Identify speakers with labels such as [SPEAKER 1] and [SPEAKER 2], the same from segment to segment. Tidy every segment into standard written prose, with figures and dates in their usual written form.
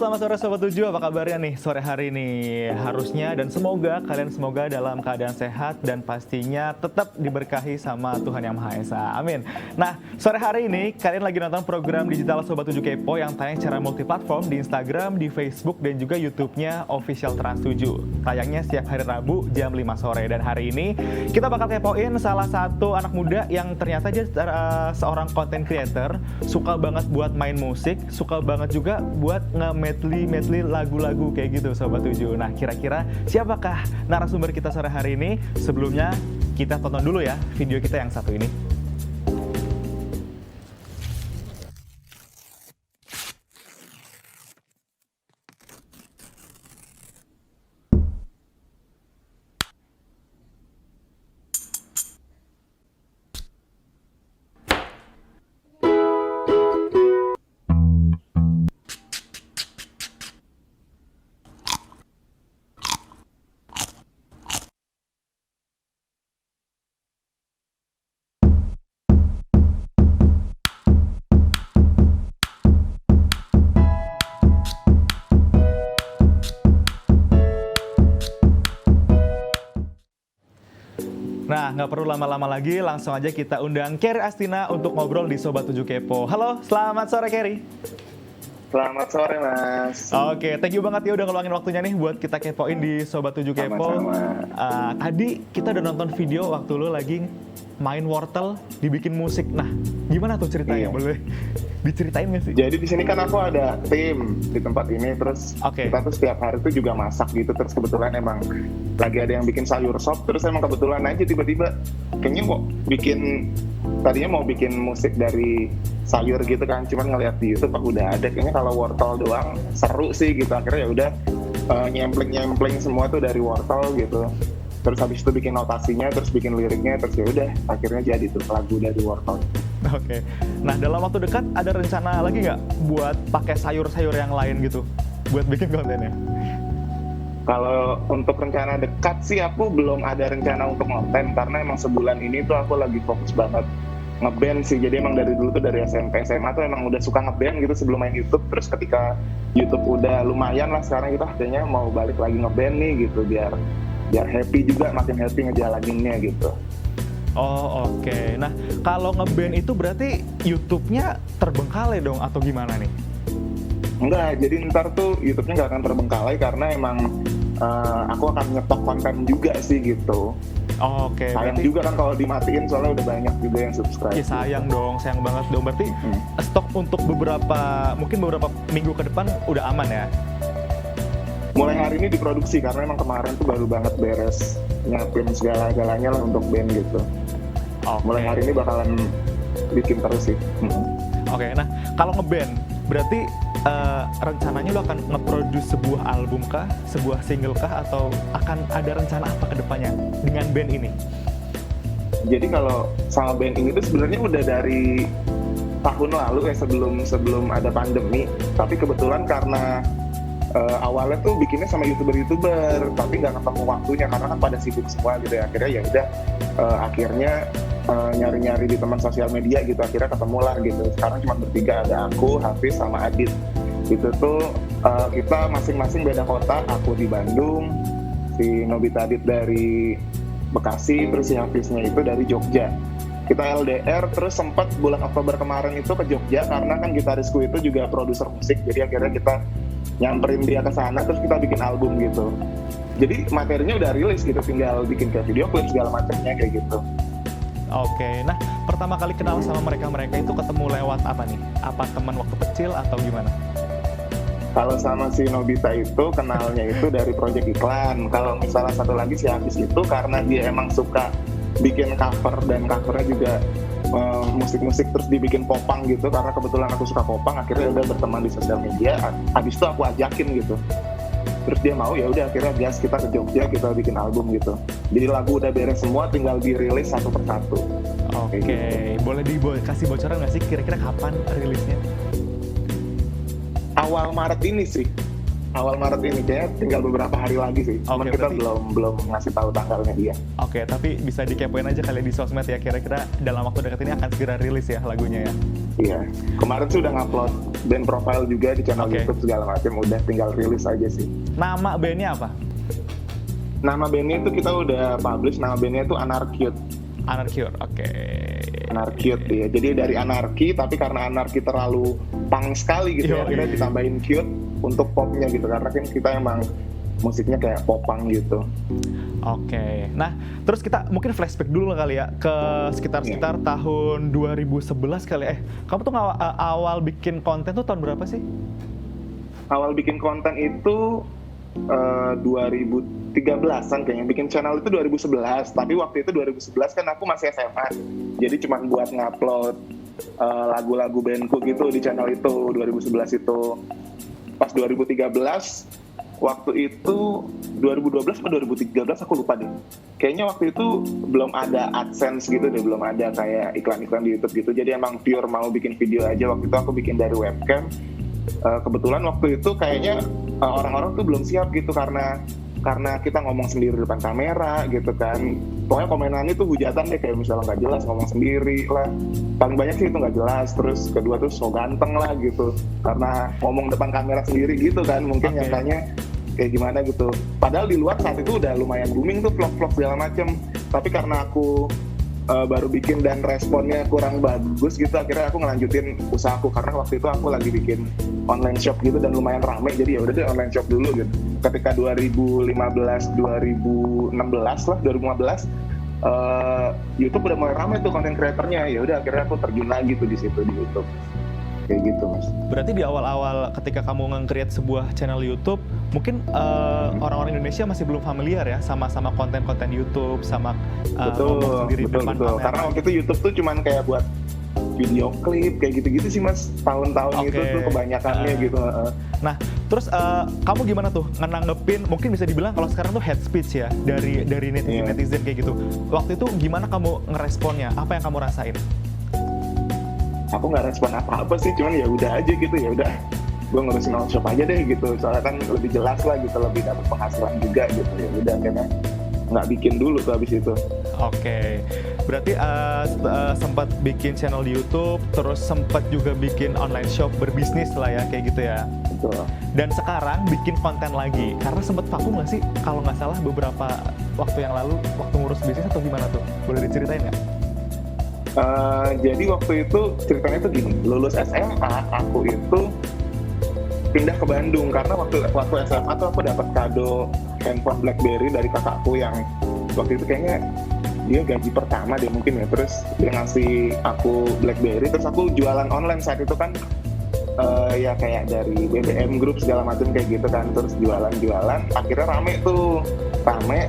[SPEAKER 1] selamat sore Sobat 7, apa kabarnya nih sore hari ini? Harusnya dan semoga kalian dalam keadaan sehat dan pastinya tetap diberkahi sama Tuhan Yang Maha Esa. Amin. Nah, sore hari ini kalian lagi nonton program digital Sobat 7 Kepo yang tayang secara multiplatform di Instagram, di Facebook, dan juga YouTube-nya Official Trans 7. Tayangnya setiap hari Rabu jam 5 sore. Dan hari ini kita bakal kepoin salah satu anak muda yang ternyata dia seorang content creator, suka banget buat main musik, suka banget juga buat nge-medley lagu-lagu kayak gitu Sobat 7. Nah, kira-kira siapakah narasumber kita sore hari ini? Sebelumnya kita tonton dulu ya video kita yang satu ini. Nah, nggak perlu lama-lama lagi, langsung aja kita undang Kerry Astina untuk ngobrol di Sobat 7 Kepo. Halo, selamat sore Kerry.
[SPEAKER 2] Selamat sore Mas.
[SPEAKER 1] Oke, thank you banget ya udah ngeluangin waktunya nih buat kita kepoin di Sobat 7 Kepo.
[SPEAKER 2] Sama-sama.
[SPEAKER 1] Tadi kita udah nonton video waktu lu lagi main wortel, dibikin musik. Nah, gimana tuh ceritanya?
[SPEAKER 2] Iya.
[SPEAKER 1] Boleh diceritain nggak sih?
[SPEAKER 2] Jadi di sini kan aku ada tim di tempat ini, terus
[SPEAKER 1] Oke.
[SPEAKER 2] kita tuh setiap hari tuh juga masak gitu. Terus kebetulan emang lagi ada yang bikin sayur sop, terus emang kebetulan aja tiba-tiba kayaknya mau tadinya mau bikin musik dari sayur gitu kan, cuman ngeliat di YouTube aku udah ada, kayaknya kalau wortel doang seru sih gitu. Akhirnya ya udah nyempling semua tuh dari wortel gitu. Terus habis itu bikin notasinya, terus bikin liriknya, terus ya udah akhirnya jadi tuh lagu dari wortel.
[SPEAKER 1] Oke. Nah, dalam waktu dekat ada rencana lagi nggak buat pakai sayur-sayur yang lain gitu buat bikin kontennya?
[SPEAKER 2] Kalau untuk rencana dekat sih aku belum ada rencana untuk konten, karena emang sebulan ini tuh aku lagi fokus banget ngeband sih. Jadi emang dari dulu tuh dari SMP SMA tuh emang udah suka ngeband gitu sebelum main YouTube. Terus ketika YouTube udah lumayan lah, sekarang kita kayaknya mau balik lagi ngeband nih gitu, biar happy juga, makin happy ngejalaninnya gitu.
[SPEAKER 1] Oh, oke. Nah, kalau ngeband itu berarti YouTube-nya terbengkalai dong atau gimana nih?
[SPEAKER 2] Enggak, jadi ntar tuh YouTube-nya nggak akan terbengkalai karena emang aku akan nyetok konten juga sih gitu.
[SPEAKER 1] Oh, oke.
[SPEAKER 2] Sayang
[SPEAKER 1] Berarti
[SPEAKER 2] juga kan kalau dimatiin, soalnya udah banyak juga yang subscribe.
[SPEAKER 1] ya sayang dong, sayang banget dong. Berarti stok untuk mungkin beberapa minggu ke depan udah aman ya?
[SPEAKER 2] Mulai hari ini diproduksi karena emang kemarin tuh baru banget beres nyiapin segala-galanya lah untuk band gitu.
[SPEAKER 1] Oke.
[SPEAKER 2] Mulai hari ini bakalan bikin terus sih.
[SPEAKER 1] Oke, nah kalau ngeband berarti rencananya lo akan nge-produce sebuah album kah, sebuah single kah, atau akan ada rencana apa ke depannya dengan band ini?
[SPEAKER 2] Jadi kalau sama band ini tuh sebenarnya udah dari tahun lalu ya, sebelum ada pandemi. Tapi kebetulan karena awalnya tuh bikinnya sama youtuber, tapi nggak ketemu waktunya karena kan pada sibuk semua gitu ya. Akhirnya ya udah akhirnya nyari-nyari di teman sosial media gitu, akhirnya ketemu lah gitu. Sekarang cuma bertiga, ada aku, Hafiz, sama Adit. Itu tuh kita masing-masing beda kota. Aku di Bandung, si Nobita Adit dari Bekasi, terus si Hafiznya itu dari Jogja. Kita LDR, terus sempat bulan Oktober kemarin itu ke Jogja karena kan gitarisku itu juga produser musik, jadi akhirnya kita nyamperin dia ke sana, terus kita bikin album gitu. Jadi materinya udah rilis gitu, tinggal bikin kayak video klip segala macamnya kayak gitu.
[SPEAKER 1] Oke, nah pertama kali kenal sama mereka itu ketemu lewat apa nih? Apa teman waktu kecil atau gimana?
[SPEAKER 2] Kalau sama si Nobita itu kenalnya itu dari project iklan. Kalau misalnya satu lagi si Hafiz itu karena dia emang suka bikin cover, dan covernya juga musik-musik terus dibikin popang gitu, karena kebetulan aku suka popang. Akhirnya udah berteman di sosial media, habis itu aku ajakin gitu, terus dia mau, ya udah akhirnya gas kita ke Jogja, kita bikin album gitu. Jadi lagu udah beres semua, tinggal dirilis satu persatu.
[SPEAKER 1] Oke,
[SPEAKER 2] gitu.
[SPEAKER 1] boleh kasih bocoran nggak sih kira-kira kapan rilisnya?
[SPEAKER 2] Awal Maret ini sih. awal Maret ini, kayaknya tinggal beberapa hari lagi sih. Cuman
[SPEAKER 1] Oke,
[SPEAKER 2] kita
[SPEAKER 1] berarti-
[SPEAKER 2] belum ngasih tahu tanggalnya dia.
[SPEAKER 1] Oke, tapi bisa dikepoin aja kali di sosmed ya, kira-kira dalam waktu dekat ini akan segera rilis ya lagunya ya.
[SPEAKER 2] Iya, kemarin sih udah ngupload band profile juga di channel
[SPEAKER 1] Oke.
[SPEAKER 2] YouTube segala macam, udah tinggal rilis aja sih.
[SPEAKER 1] Nama bandnya apa?
[SPEAKER 2] Nama bandnya itu kita udah publish, nama bandnya itu Anarcute.
[SPEAKER 1] Anarcure, oke.
[SPEAKER 2] Anarcute ya. Jadi dari anarki, tapi karena anarki terlalu punk sekali gitu ya,
[SPEAKER 1] Yoi.
[SPEAKER 2] akhirnya ditambahin cute untuk popnya gitu, karena kan kita emang musiknya kayak pop punk gitu.
[SPEAKER 1] Oke, nah terus kita mungkin flashback dulu kali ya ke sekitar tahun 2011 kali. Kamu tuh awal bikin konten tuh tahun berapa sih?
[SPEAKER 2] Awal bikin konten itu 2013an kayaknya, bikin channel itu 2011, tapi waktu itu 2011 kan aku masih SMA, jadi cuma buat ngupload lagu-lagu bandku gitu di channel itu 2011 itu. Pas 2013 waktu itu 2012 atau 2013 aku lupa deh, kayaknya waktu itu belum ada AdSense gitu deh, belum ada kayak iklan-iklan di YouTube gitu, jadi emang pure mau bikin video aja. Waktu itu aku bikin dari webcam. Kebetulan waktu itu kayaknya orang-orang tuh belum siap gitu, karena kita ngomong sendiri di depan kamera gitu kan. Pokoknya komenannya tuh hujatan deh, kayak misalnya nggak jelas, ngomong sendiri lah. Paling banyak sih itu nggak jelas. Terus kedua tuh so ganteng lah gitu, karena ngomong depan kamera sendiri gitu kan. Mungkin
[SPEAKER 1] Oke.
[SPEAKER 2] nyatanya kayak gimana gitu. Padahal di luar saat itu udah lumayan booming tuh vlog-vlog segala macem. Tapi karena aku baru bikin dan responnya kurang bagus gitu, akhirnya aku ngelanjutin usahaku, karena waktu itu aku lagi bikin online shop gitu dan lumayan rame, jadi ya udah deh online shop dulu gitu. Ketika 2015 YouTube udah mulai rame tuh konten kreatornya, ya udah akhirnya aku terjun lagi tuh di situ di YouTube. Kayak gitu, Mas.
[SPEAKER 1] Berarti di awal-awal ketika kamu nge-create sebuah channel YouTube, mungkin orang-orang Indonesia masih belum familiar ya sama konten-konten YouTube, sama ngomong sendiri di depan kamera.
[SPEAKER 2] Karena waktu itu YouTube tuh cuman kayak buat video klip kayak gitu-gitu sih, Mas. Tahun-tahun
[SPEAKER 1] Oke.
[SPEAKER 2] itu tuh kebanyakannya gitu.
[SPEAKER 1] Nah, terus kamu gimana tuh nanggepin, mungkin bisa dibilang kalau sekarang tuh hate speech ya dari netizen kayak gitu. Waktu itu gimana kamu ngeresponnya? Apa yang kamu rasain?
[SPEAKER 2] Aku nggak respon apa-apa sih, cuman ya udah aja gitu, ya udah gue ngurusin all shop aja deh gitu, soalnya kan lebih jelas lah gitu, lebih dapat penghasilan juga gitu. Ya udah akhirnya nggak bikin dulu tuh habis itu.
[SPEAKER 1] Oke, berarti sempat bikin channel di YouTube, terus sempat juga bikin online shop, berbisnis lah ya kayak gitu ya.
[SPEAKER 2] Betul.
[SPEAKER 1] Dan sekarang bikin konten lagi, karena sempat vakum nggak sih kalau nggak salah beberapa waktu yang lalu, waktu ngurus bisnis atau gimana tuh? Boleh diceritain nggak?
[SPEAKER 2] Jadi waktu itu ceritanya tuh gini, lulus SMA aku itu pindah ke Bandung, karena waktu SMA tuh aku dapat kado handphone BlackBerry dari kakakku yang waktu itu kayaknya dia gaji pertama deh mungkin ya, terus dia ngasih aku BlackBerry, terus aku jualan online saat itu kan, ya kayak dari BBM Group segala macam kayak gitu kan, terus jualan, akhirnya rame,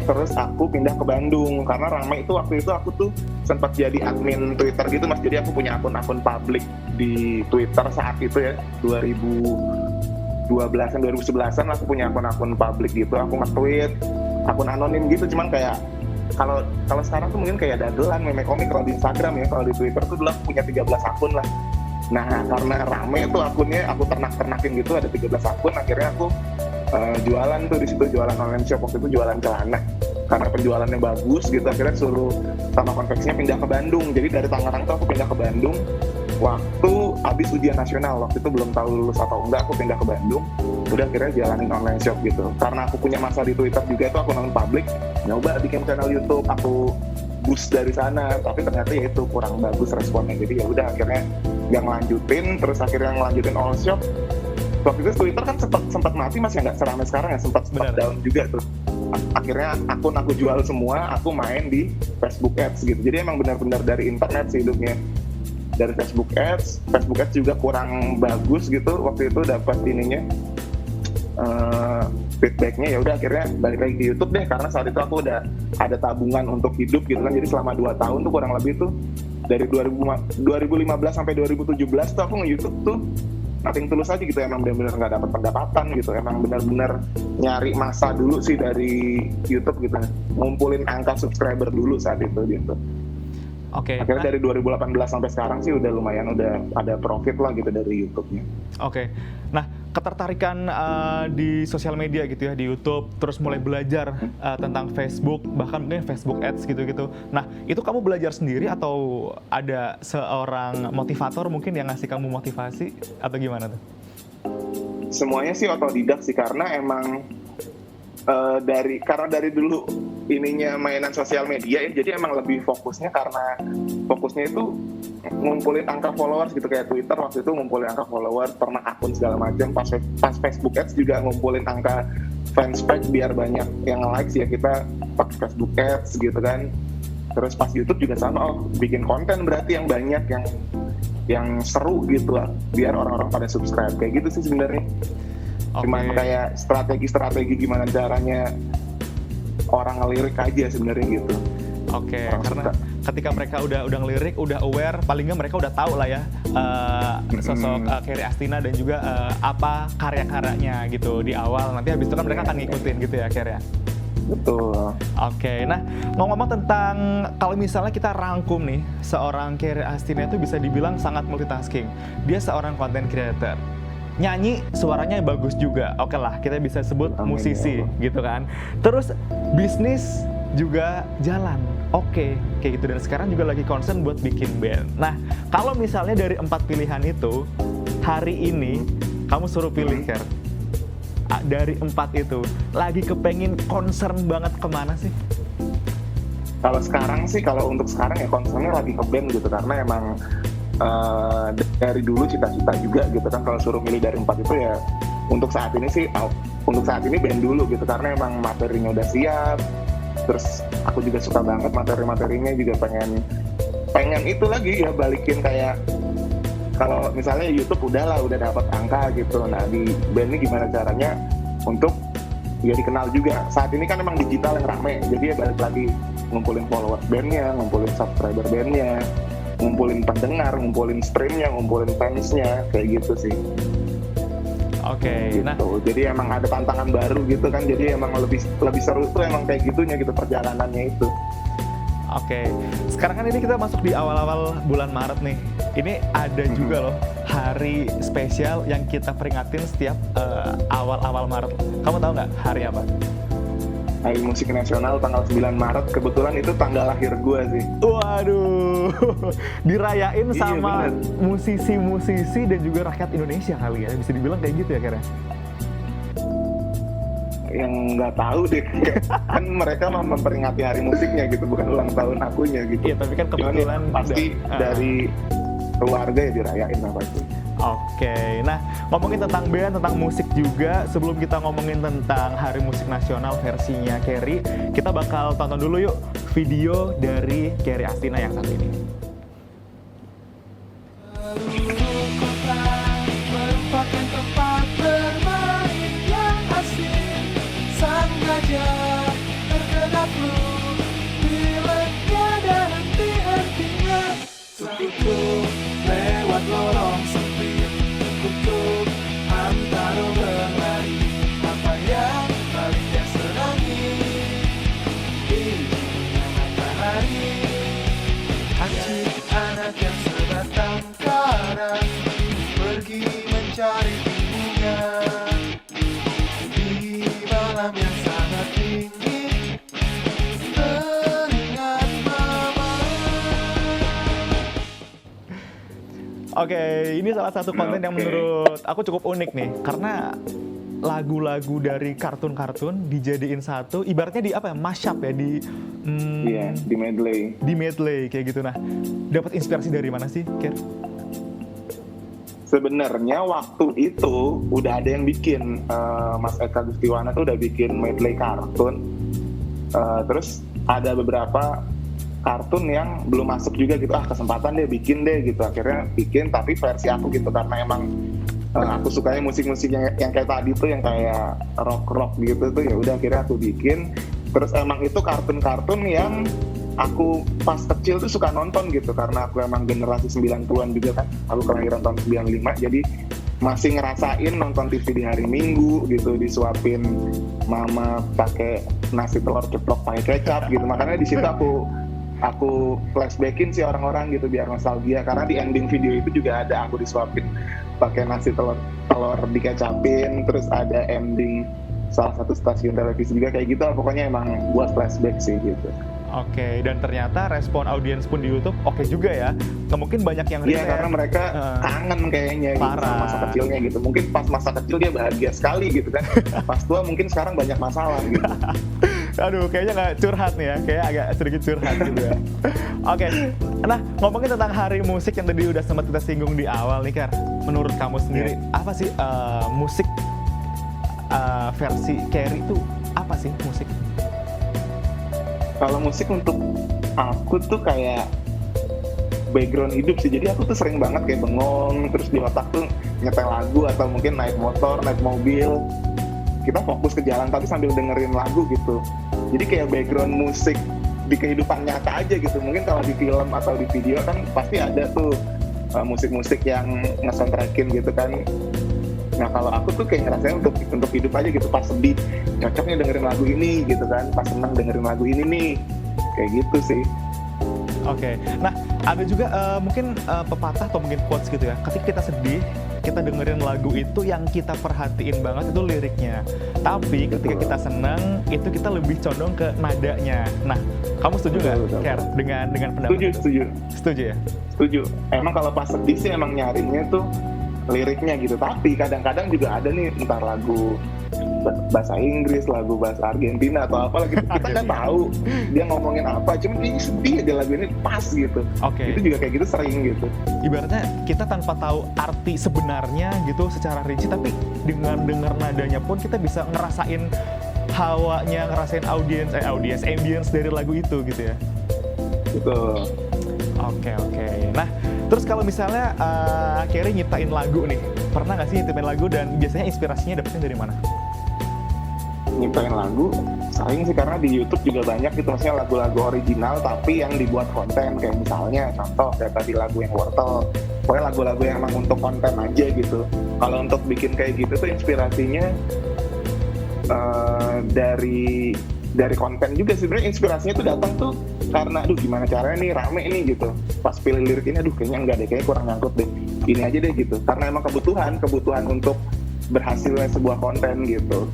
[SPEAKER 2] terus aku pindah ke Bandung karena rame itu. Waktu itu aku tuh sempat jadi admin Twitter gitu, Mas, jadi aku punya akun publik di Twitter saat itu ya, 2012an 2011an aku punya akun publik gitu, aku nge-tweet akun anonim gitu, cuman kayak kalau sekarang tuh mungkin kayak dagelan meme komik kalau di Instagram ya. Kalau di Twitter tuh dulu aku punya 13 akun lah. Nah, karena rame tuh akunnya, aku ternak-ternakin gitu, ada 13 akun, akhirnya aku jualan tuh di situ, jualan online shop. Waktu itu jualan celana, karena penjualannya bagus gitu, akhirnya suruh sama konveksinya pindah ke Bandung. Jadi dari Tangerang tuh aku pindah ke Bandung waktu habis ujian nasional. Waktu itu belum tahu lulus atau enggak, aku pindah ke Bandung, udah akhirnya jalanin online shop gitu. Karena aku punya masa di Twitter juga, itu aku nonton publik, nyoba bikin channel YouTube, aku boost dari sana, tapi ternyata ya itu kurang bagus responnya. Jadi ya udah akhirnya nggak ngelanjutin, terus akhirnya ngelanjutin all shop. Waktu itu Twitter kan sempat mati, Mas, ya nggak seramai sekarang ya, sempat down juga tuh. Akhirnya akun aku jual semua, aku main di Facebook Ads gitu. Jadi emang benar-benar dari internet sih hidupnya. Dari Facebook Ads juga kurang bagus gitu. Waktu itu dapat feedbacknya, ya udah akhirnya balik lagi ke YouTube deh, karena saat itu aku udah ada tabungan untuk hidup gitu kan. Jadi selama 2 tahun tuh kurang lebih tuh dari 2015 sampai 2017 tuh aku nge-YouTube tuh nothing tulus aja gitu, emang benar-benar nggak dapat pendapatan gitu, emang benar-benar nyari masa dulu sih dari YouTube gitu, ngumpulin angka subscriber dulu saat itu gitu.
[SPEAKER 1] Oke.
[SPEAKER 2] Akhirnya dari 2018 sampai sekarang sih udah lumayan, udah ada profit lah gitu dari YouTube-nya.
[SPEAKER 1] Oke. Nah, ketertarikan di sosial media gitu ya, di YouTube, terus mulai belajar tentang Facebook, bahkan mungkin Facebook Ads gitu-gitu. Nah, itu kamu belajar sendiri atau ada seorang motivator mungkin yang ngasih kamu motivasi atau gimana tuh?
[SPEAKER 2] Semuanya sih otodidak sih, karena emang karena dari dulu ininya mainan sosial media ya, jadi emang lebih fokusnya karena fokusnya itu ngumpulin angka followers gitu, kayak Twitter waktu itu ngumpulin angka followers, pernah akun segala macam, pas Facebook Ads juga ngumpulin angka fanspage biar banyak yang likes ya, kita pakai Facebook Ads gitu kan. Terus pas YouTube juga sama, bikin konten berarti yang banyak, yang seru gitu lah, biar orang-orang pada subscribe, kayak gitu sih sebenarnya. Cuman kayak strategi gimana caranya orang ngelirik aja sebenarnya gitu.
[SPEAKER 1] Karena ketika mereka udah ngelirik, udah aware, paling nggak mereka udah tahu lah ya sosok Carrie Astina dan juga apa karya-karyanya gitu di awal. Nanti habis itu kan mereka akan ngikutin gitu ya, Carrie ya?
[SPEAKER 2] Betul.
[SPEAKER 1] Nah ngomong-ngomong tentang kalau misalnya kita rangkum nih, seorang Carrie Astina itu bisa dibilang sangat multitasking. Dia seorang content creator. Nyanyi suaranya bagus juga, oke lah kita bisa sebut musisi gitu kan. Terus bisnis juga jalan, oke, kayak gitu. Dan sekarang juga lagi concern buat bikin band. Nah, kalau misalnya dari 4 pilihan itu, hari ini kamu suruh pilih, Ker, dari 4 itu, lagi kepengin concern banget kemana sih?
[SPEAKER 2] Kalau sekarang sih, kalau untuk sekarang ya concernnya lagi ke band gitu, karena emang dari dulu cita-cita juga gitu kan. Kalau suruh milih dari 4 itu ya untuk saat ini sih, untuk saat ini band dulu gitu, karena emang materinya udah siap. Terus aku juga suka banget materi-materinya, juga pengen itu lagi ya, balikin kayak kalau misalnya YouTube udah dapat angka gitu. Nah di band ini gimana caranya untuk ya dikenal juga. Saat ini kan emang digital yang rame, jadi ya balik lagi ngumpulin followers bandnya, ngumpulin subscriber bandnya, ngumpulin pendengar, ngumpulin streamnya, ngumpulin fansnya, kayak gitu sih. Gitu. Nah, jadi emang ada tantangan baru gitu kan, jadi emang lebih seru tuh emang kayak gitunya gitu, perjalanannya itu.
[SPEAKER 1] Sekarang kan ini kita masuk di awal-awal bulan Maret nih. Ini ada juga loh hari spesial yang kita peringatin setiap awal-awal Maret. Kamu tahu nggak hari apa?
[SPEAKER 2] Hari Musik Nasional tanggal 9 Maret, kebetulan itu tanggal lahir gue sih.
[SPEAKER 1] Waduh, dirayain sama
[SPEAKER 2] bener.
[SPEAKER 1] musisi-musisi dan juga rakyat Indonesia kali ya, bisa dibilang kayak gitu ya, Kira?
[SPEAKER 2] Yang nggak tahu deh, kan mereka memperingati hari musiknya gitu, bukan ulang tahun akunya gitu.
[SPEAKER 1] Iya, tapi kan kebetulan
[SPEAKER 2] pasti dari keluarga ya dirayain apa itu.
[SPEAKER 1] Nah ngomongin tentang band, tentang musik juga, sebelum kita ngomongin tentang Hari Musik Nasional versinya Carrie, kita bakal tonton dulu yuk video dari Carrie Astina yang satu ini.
[SPEAKER 3] Merupakan tempat bermain yang asing, sang gajah terkena flu, pileknya dan henti-hentinya, tertutup lewat lorong sempit, tertutup antara berlari, apa yang paling dia senangi di dunia matahari. Anjing anak yang sebatang kara pergi mencari ibunya di malam yang sangat dingin, teringat mama.
[SPEAKER 1] Ini salah satu konten yang menurut aku cukup unik nih, karena lagu-lagu dari kartun-kartun dijadiin satu, ibaratnya di apa ya, mashup ya,
[SPEAKER 2] di medley.
[SPEAKER 1] Di medley kayak gitu. Nah, dapat inspirasi dari mana sih, Ker?
[SPEAKER 2] Sebenarnya waktu itu udah ada yang bikin, Mas Eka Gustiwana tuh udah bikin medley kartun. Terus ada beberapa kartun yang belum masuk juga gitu, kesempatan deh bikin deh gitu. Akhirnya bikin, tapi versi aku gitu, karena emang aku sukanya musik-musik yang kayak tadi tuh, yang kayak rock gitu tuh, ya udah akhirnya aku bikin. Terus emang itu kartun-kartun yang aku pas kecil tuh suka nonton gitu, karena aku emang generasi 90-an juga kan, aku kelahiran tahun 95, jadi masih ngerasain nonton TV di hari Minggu gitu, disuapin mama pakai nasi telur ceplok pakai kecap gitu. Makanya di situ aku flashbackin sih orang-orang gitu, biar nostalgia, karena di ending video itu juga ada aku disuapin pakai nasi telur dikecapin, terus ada ending salah satu stasiun televisi juga kayak gitu. Pokoknya emang buat flashback sih gitu.
[SPEAKER 1] Oke, dan ternyata respon audiens pun di YouTube oke juga ya. Nggak mungkin banyak yang
[SPEAKER 2] Iya,
[SPEAKER 1] relate.
[SPEAKER 2] karena mereka kangen kayaknya gitu
[SPEAKER 1] Parah.
[SPEAKER 2] sama masa kecilnya gitu. Mungkin pas masa kecil dia bahagia sekali gitu kan. Pas tua mungkin sekarang banyak masalah gitu.
[SPEAKER 1] Aduh, kayaknya nggak curhat nih ya, kayak agak sedikit curhat juga. Oke, nah ngomongin tentang hari musik yang tadi udah sempat kita singgung di awal nih, Kar. Menurut kamu sendiri, apa sih musik versi Carrie itu apa sih musik?
[SPEAKER 2] Kalau musik untuk aku tuh kayak background hidup sih. Jadi aku tuh sering banget kayak bengong, terus di otak tuh nyetel lagu atau mungkin naik motor, naik mobil. Kita fokus ke jalan tapi sambil dengerin lagu gitu. Jadi kayak background musik di kehidupan nyata aja gitu. Mungkin kalau di film atau di video kan pasti ada tuh musik-musik yang nge-soundtrackin gitu kan. Nah kalau aku tuh kayak ngerasain untuk hidup aja gitu. Pas sedih cocoknya dengerin lagu ini gitu kan. Pas seneng dengerin lagu ini nih. Kayak gitu sih.
[SPEAKER 1] Oke, nah ada juga mungkin pepatah atau mungkin quotes gitu ya. Ketika kita sedih, kita dengerin lagu itu yang kita perhatiin banget itu liriknya. Tapi ketika kita senang, itu kita lebih condong ke nadanya. Nah, kamu setuju nggak, Ker, dengan pendapat itu?
[SPEAKER 2] Setuju.
[SPEAKER 1] Setuju ya?
[SPEAKER 2] Setuju. Emang kalau pas sedih sih emang nyarinya tuh liriknya gitu. Tapi kadang-kadang juga ada nih entar lagu bahasa Inggris, lagu bahasa Argentina atau apa lagi. Kita nggak tahu dia ngomongin apa. Cuma dia sedih aja lagu ini pas gitu.
[SPEAKER 1] Oke.
[SPEAKER 2] Itu juga kayak gitu sering gitu.
[SPEAKER 1] Ibaratnya kita tanpa tahu arti sebenarnya gitu secara rinci, tapi dengan dengar nadanya pun kita bisa ngerasain hawanya, ngerasain ambience dari lagu itu gitu ya.
[SPEAKER 2] Gitu.
[SPEAKER 1] Oke. Nah, terus kalau misalnya Carrie nyiptain lagu nih, pernah nggak sih nyiptain lagu dan biasanya inspirasinya dapetnya dari mana?
[SPEAKER 2] Nyiptain lagu sering sih karena di YouTube juga banyak gitu, maksudnya lagu-lagu original tapi yang dibuat konten, kayak misalnya contoh kayak tadi lagu yang Wortel, pokoknya lagu-lagu yang emang untuk konten aja gitu. Kalau untuk bikin kayak gitu tuh inspirasinya dari konten juga. Sebenarnya inspirasinya tuh datang tuh karena aduh gimana caranya nih rame nih gitu, pas pilih lirik ini aduh kayaknya enggak deh, kayaknya kurang nyangkut deh, ini aja deh gitu, karena emang kebutuhan untuk berhasilnya sebuah konten gitu.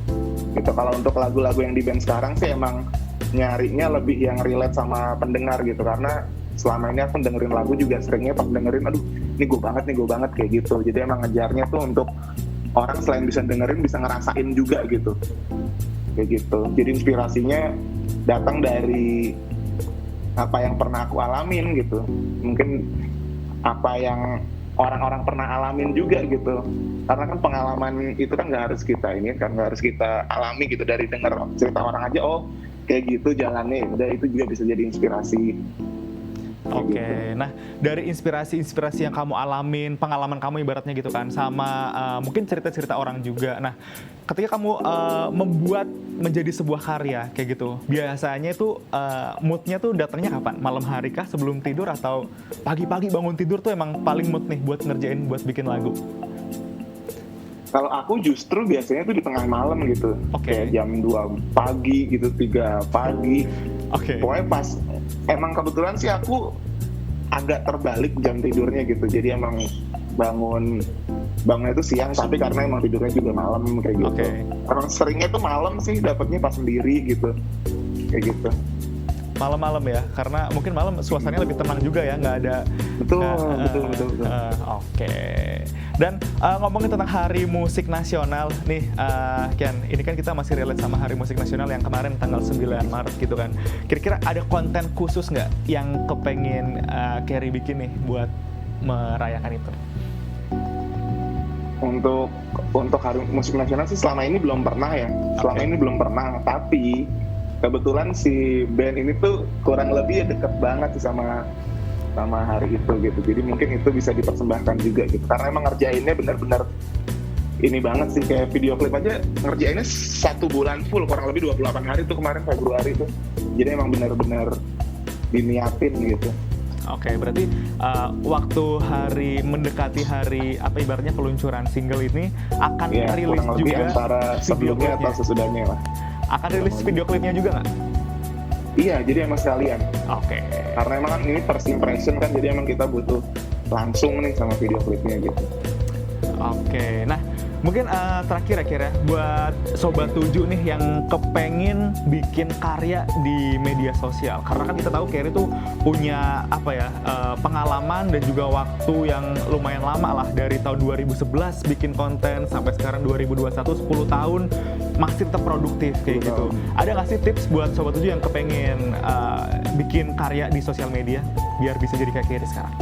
[SPEAKER 2] Kalau untuk lagu-lagu yang di band sekarang sih emang nyarinya lebih yang relate sama pendengar gitu, karena selama ini aku dengerin lagu juga seringnya pas dengerin aduh ini gue banget kayak gitu. Jadi emang ngejarnya tuh untuk orang selain bisa dengerin bisa ngerasain juga gitu, kayak gitu. Jadi inspirasinya datang dari apa yang pernah aku alamin gitu, mungkin apa yang orang-orang pernah alamin juga gitu, karena kan pengalaman itu kan nggak harus kita alami gitu. Dari dengar cerita orang aja oh kayak gitu jalannya, udah itu juga bisa jadi inspirasi.
[SPEAKER 1] Oke,
[SPEAKER 2] Gitu.
[SPEAKER 1] nah dari inspirasi yang kamu alamin, pengalaman kamu ibaratnya gitu kan, sama mungkin cerita-cerita orang juga. Nah, ketika kamu membuat menjadi sebuah karya kayak gitu, biasanya itu moodnya tuh datangnya kapan? Malam hari kah, sebelum tidur, atau pagi-pagi bangun tidur tuh emang paling mood nih buat ngerjain, buat bikin lagu?
[SPEAKER 2] Kalau aku justru biasanya tuh di tengah malam gitu,
[SPEAKER 1] Oke.
[SPEAKER 2] kayak jam 2 pagi gitu, 3 pagi.
[SPEAKER 1] Oke.
[SPEAKER 2] Pokoknya pas, emang kebetulan sih aku agak terbalik jam tidurnya gitu. Jadi emang bangunnya itu siang, tapi karena emang tidurnya juga malam kayak gitu.
[SPEAKER 1] Oke.
[SPEAKER 2] Emang seringnya tuh malam sih, dapetnya pas sendiri gitu, kayak gitu.
[SPEAKER 1] Malam-malam ya, karena mungkin malam suasananya lebih tenang juga ya, nggak ada.
[SPEAKER 2] Betul.
[SPEAKER 1] Oke. Dan ngomongin tentang Hari Musik Nasional nih, Kian, ini kan kita masih relate sama Hari Musik Nasional yang kemarin tanggal 9 Maret gitu kan. Kira-kira ada konten khusus nggak yang kepengen Carrie bikin nih buat merayakan itu?
[SPEAKER 2] Untuk Hari Musik Nasional sih selama ini belum pernah ya. Tapi kebetulan si band ini tuh kurang lebih deket banget sih sama hari itu gitu. Jadi mungkin itu bisa dipersembahkan juga gitu. Karena emang ngerjainnya benar-benar ini banget sih, kayak video klip aja ngerjainnya 1 bulan full, kurang lebih 28 hari tuh kemarin Februari tuh. Jadi emang benar-benar diniatin gitu.
[SPEAKER 1] Oke, berarti waktu mendekati hari apa ibaratnya peluncuran single ini akan
[SPEAKER 2] Ya,
[SPEAKER 1] rilis
[SPEAKER 2] kurang lebih
[SPEAKER 1] juga
[SPEAKER 2] antara
[SPEAKER 1] video
[SPEAKER 2] sebelumnya
[SPEAKER 1] klipnya.
[SPEAKER 2] atau sesudahnya lah.
[SPEAKER 1] Akan rilis video klipnya juga nggak?
[SPEAKER 2] Iya, jadi emang sekalian.
[SPEAKER 1] Oke.
[SPEAKER 2] Karena emang kan ini first impression kan, jadi emang kita butuh langsung nih sama video klipnya gitu.
[SPEAKER 1] Oke, nah mungkin terakhir ya Kir ya, buat Sobat 7 nih yang kepengen bikin karya di media sosial. Karena kan kita tahu Kir itu punya apa ya, pengalaman dan juga waktu yang lumayan lama lah. Dari tahun 2011 bikin konten sampai sekarang 2021, 10 tahun masih tetap produktif kayak gitu. Ada nggak sih tips buat Sobat 7 yang kepengen bikin karya di sosial media biar bisa jadi kayak Kir sekarang?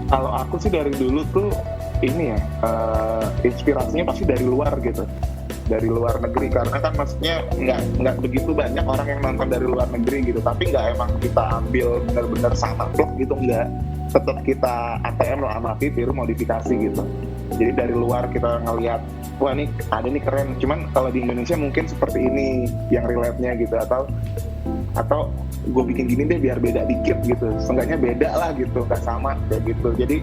[SPEAKER 2] Kalau aku sih dari dulu tuh ini ya, inspirasinya pasti dari luar gitu, dari luar negeri, karena kan maksudnya nggak begitu banyak orang yang nonton dari luar negeri gitu, tapi nggak emang kita ambil benar-benar sama vlog gitu, nggak, tetap kita ATM lo amati, tiru, modifikasi gitu. Jadi dari luar kita ngelihat, wah nih ada nih keren, cuman kalau di Indonesia mungkin seperti ini yang relate-nya gitu, atau gue bikin gini deh biar beda dikit gitu, seenggaknya beda lah gitu, nggak sama kayak gitu. Jadi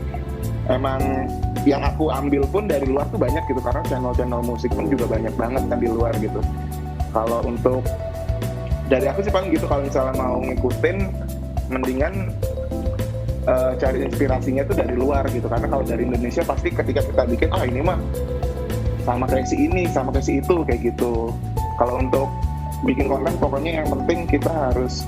[SPEAKER 2] emang yang aku ambil pun dari luar tuh banyak gitu, karena channel-channel musik pun juga banyak banget kan di luar gitu. Kalau untuk dari aku sih paling gitu, kalau misalnya mau ngikutin mendingan cari inspirasinya tuh dari luar gitu, karena kalau dari Indonesia pasti ketika kita bikin, ini mah sama kayak si ini, sama kayak si itu kayak gitu. Kalau untuk bikin konten pokoknya yang penting kita harus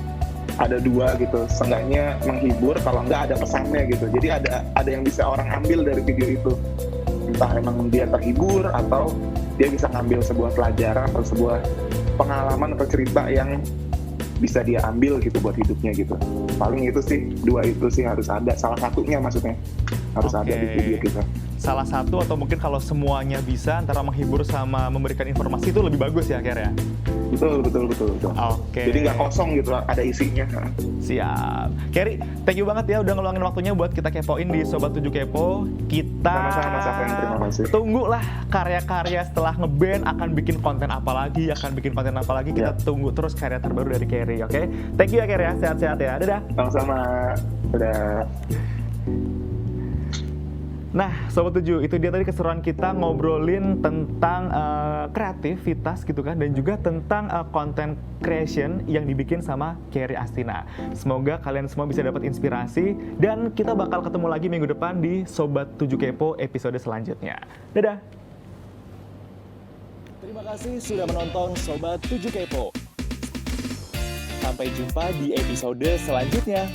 [SPEAKER 2] ada dua gitu, seenggaknya menghibur, kalau nggak ada pesannya gitu. Jadi ada yang bisa orang ambil dari video itu, entah emang dia terhibur atau dia bisa ngambil sebuah pelajaran atau sebuah pengalaman atau cerita yang bisa dia ambil gitu buat hidupnya gitu. Paling itu sih, dua itu sih harus ada, salah satunya maksudnya harus ada di video kita.
[SPEAKER 1] Salah satu atau mungkin kalau semuanya bisa antara menghibur sama memberikan informasi itu lebih bagus ya Kir ya?
[SPEAKER 2] Betul.
[SPEAKER 1] Oke.
[SPEAKER 2] Jadi nggak kosong gitu, ada isinya.
[SPEAKER 1] Siap. Keri, thank you banget ya udah ngeluangin waktunya buat kita kepoin di Sobat 7 Kepo. Kita
[SPEAKER 2] Sama-sama, Safan, terima kasih.
[SPEAKER 1] tunggulah karya-karya setelah ngeband, akan bikin konten apa lagi, kita tunggu terus karya terbaru dari Keri, oke? Thank you ya Keri ya, sehat-sehat ya, dadah.
[SPEAKER 2] Sama-sama, udah.
[SPEAKER 1] Nah, Sobat 7, itu dia tadi keseruan kita ngobrolin tentang kreativitas gitu kan, dan juga tentang content creation yang dibikin sama Keri Astina. Semoga kalian semua bisa dapat inspirasi, dan kita bakal ketemu lagi minggu depan di Sobat 7 Kepo episode selanjutnya. Dadah!
[SPEAKER 4] Terima kasih sudah menonton Sobat 7 Kepo. Sampai jumpa di episode selanjutnya.